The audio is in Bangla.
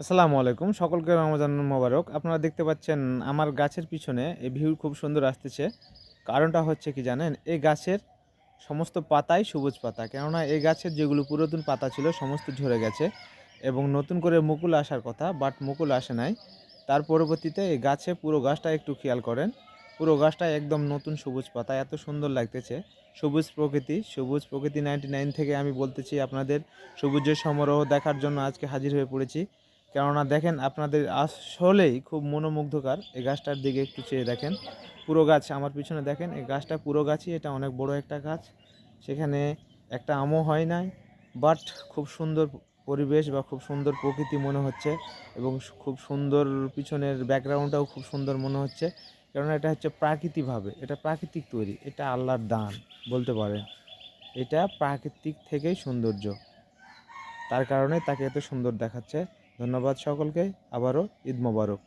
আসসালামু আলাইকুম, সকলকে রমজান মোবারক। আপনারা দেখতে পাচ্ছেন আমার গাছের পিছনে এই ভিউ খুব সুন্দর আসতেছে। কারণটা হচ্ছে কি জানেন? এই গাছের সমস্ত পাতাই সবুজ পাতা। কেননা এই গাছের যেগুলো পুরাতন পাতা ছিল সমস্ত ঝরে গেছে এবং নতুন করে মুকুল আসার কথা, বাট মুকুল আসে নাই। তার পরবর্তীতে এই গাছে পুরো গাছটা একটু খেয়াল করেন। পুরো গাছটা একদম নতুন সবুজ পাতা, এত সুন্দর লাগতেছে। সবুজ প্রকৃতি 99 থেকে আমি বলতেছি আপনাদের, সবুজের সমারোহ দেখার জন্য আজকে হাজির হয়ে পড়েছি। কেননা দেখেন, আপনাদের আসলেই খুব মনোমুগ্ধকর। এই গাছটার দিকে একটু চেয়ে দেখেন। পুরো গাছ আমার পিছনে দেখেন, এই গাছটা পুরো গাছই, এটা অনেক বড় একটা গাছ। সেখানে একটা আমও হয় নাই, বাট খুব সুন্দর পরিবেশ বা খুব সুন্দর প্রকৃতি মনে হচ্ছে। এবং খুব সুন্দর পিছনের ব্যাকগ্রাউন্ডটাও খুব সুন্দর মনে হচ্ছে। কেননা এটা হচ্ছে প্রাকৃতিকভাবে, এটা প্রাকৃতিক তৈরি, এটা আল্লাহর দান বলতে পারেন। এটা প্রাকৃতিক থেকেই সৌন্দর্য, তার কারণে তাকে এত সুন্দর দেখাচ্ছে। ধন্যবাদ সকলকে, আবারও ঈদ মোবারক।